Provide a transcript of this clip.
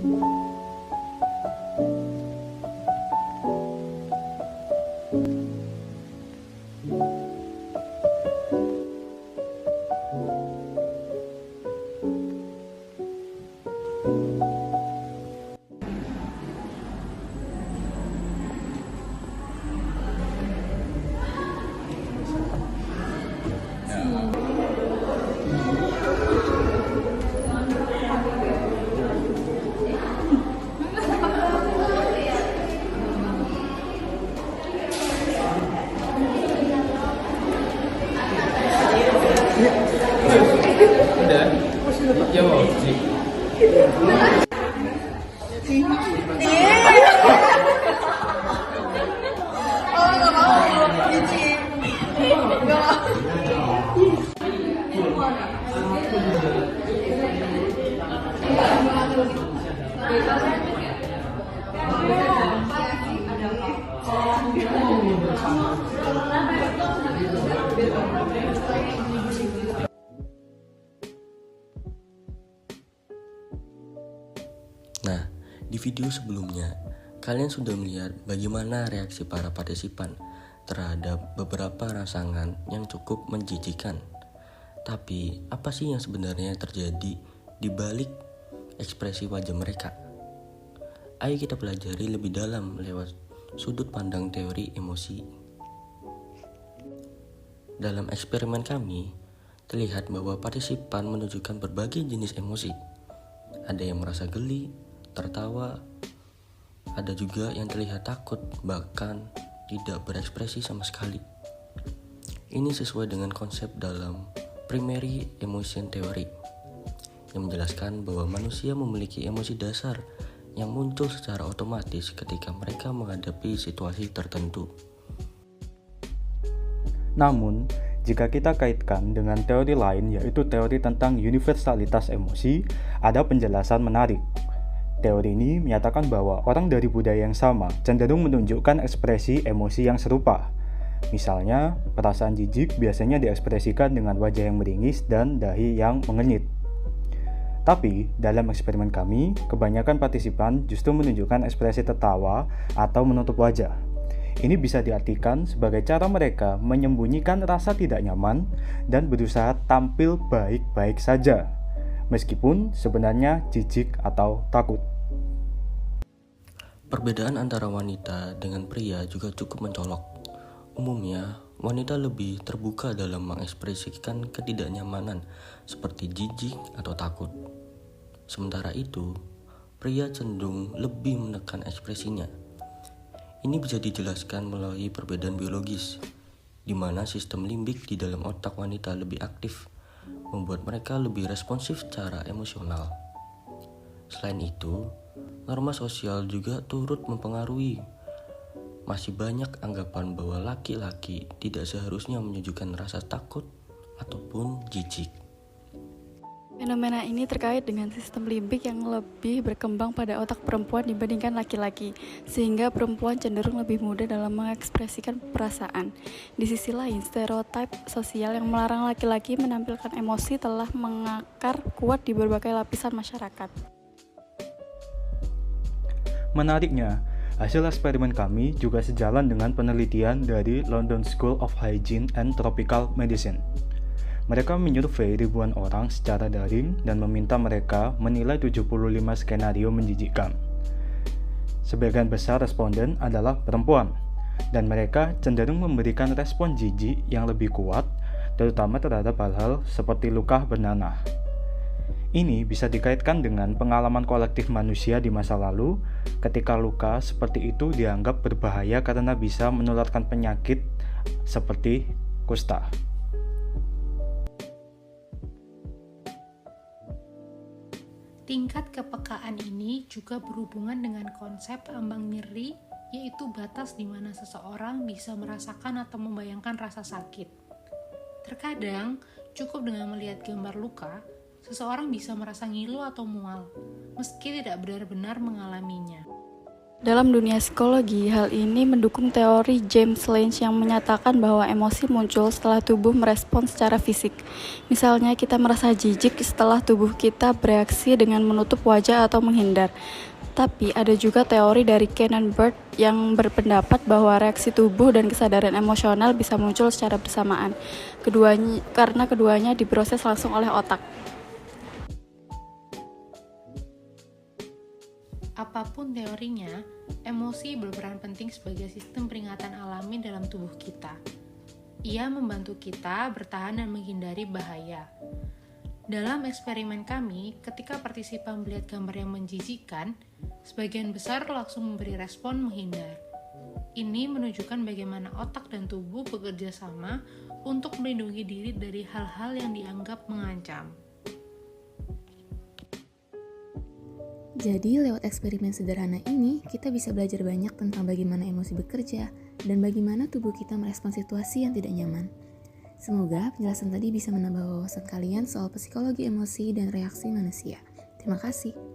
Udah? Ya mau sih. Oh, nggak mau. Cici. Nggak. Nah, di video sebelumnya, kalian sudah melihat bagaimana reaksi para partisipan terhadap beberapa rangsangan yang cukup menjijikan. Tapi, apa sih yang sebenarnya terjadi di balik ekspresi wajah mereka? Ayo kita pelajari lebih dalam lewat sudut pandang teori emosi. Dalam eksperimen kami, terlihat bahwa partisipan menunjukkan berbagai jenis emosi. Ada yang merasa geli, tertawa, ada juga yang terlihat takut, bahkan tidak berekspresi sama sekali. Ini sesuai dengan konsep dalam Primary Emotion Theory yang menjelaskan bahwa manusia memiliki emosi dasar yang muncul secara otomatis ketika mereka menghadapi situasi tertentu. Namun, jika kita kaitkan dengan teori lain yaitu teori tentang universalitas emosi, ada penjelasan menarik. Teori ini menyatakan bahwa orang dari budaya yang sama cenderung menunjukkan ekspresi emosi yang serupa. Misalnya, perasaan jijik biasanya diekspresikan dengan wajah yang meringis dan dahi yang mengenyit. Tapi, dalam eksperimen kami, kebanyakan partisipan justru menunjukkan ekspresi tertawa atau menutup wajah. Ini bisa diartikan sebagai cara mereka menyembunyikan rasa tidak nyaman dan berusaha tampil baik-baik saja, meskipun sebenarnya jijik atau takut. Perbedaan antara wanita dengan pria juga cukup mencolok. Umumnya, wanita lebih terbuka dalam mengekspresikan ketidaknyamanan seperti jijik atau takut. Sementara itu, pria cenderung lebih menekan ekspresinya. Ini bisa dijelaskan melalui perbedaan biologis, di mana sistem limbik di dalam otak wanita lebih aktif, membuat mereka lebih responsif secara emosional. Selain itu, norma sosial juga turut mempengaruhi. Masih banyak anggapan bahwa laki-laki tidak seharusnya menunjukkan rasa takut ataupun jijik. Fenomena ini terkait dengan sistem limbik yang lebih berkembang pada otak perempuan dibandingkan laki-laki, sehingga perempuan cenderung lebih mudah dalam mengekspresikan perasaan. Di sisi lain, stereotip sosial yang melarang laki-laki menampilkan emosi telah mengakar kuat di berbagai lapisan masyarakat. Menariknya, hasil eksperimen kami juga sejalan dengan penelitian dari London School of Hygiene and Tropical Medicine. Mereka menyurvei ribuan orang secara daring dan meminta mereka menilai 75 skenario menjijikkan. Sebagian besar responden adalah perempuan, dan mereka cenderung memberikan respon jijik yang lebih kuat, terutama terhadap hal-hal seperti luka bernanah. Ini bisa dikaitkan dengan pengalaman kolektif manusia di masa lalu, ketika luka seperti itu dianggap berbahaya karena bisa menularkan penyakit seperti kusta. Tingkat kepekaan ini juga berhubungan dengan konsep ambang nyeri, yaitu batas di mana seseorang bisa merasakan atau membayangkan rasa sakit. Terkadang, cukup dengan melihat gambar luka, seseorang bisa merasa ngilu atau mual, meski tidak benar-benar mengalaminya. Dalam dunia psikologi, hal ini mendukung teori James Lange yang menyatakan bahwa emosi muncul setelah tubuh merespon secara fisik. Misalnya, kita merasa jijik setelah tubuh kita bereaksi dengan menutup wajah atau menghindar. Tapi ada juga teori dari Cannon Bird yang berpendapat bahwa reaksi tubuh dan kesadaran emosional bisa muncul secara bersamaan, karena keduanya diproses langsung oleh otak. Apapun teorinya, emosi berperan penting sebagai sistem peringatan alami dalam tubuh kita. Ia membantu kita bertahan dan menghindari bahaya. Dalam eksperimen kami, ketika partisipan melihat gambar yang menjijikkan, sebagian besar langsung memberi respon menghindar. Ini menunjukkan bagaimana otak dan tubuh bekerja sama untuk melindungi diri dari hal-hal yang dianggap mengancam. Jadi, lewat eksperimen sederhana ini, kita bisa belajar banyak tentang bagaimana emosi bekerja dan bagaimana tubuh kita merespon situasi yang tidak nyaman. Semoga penjelasan tadi bisa menambah wawasan kalian soal psikologi emosi dan reaksi manusia. Terima kasih.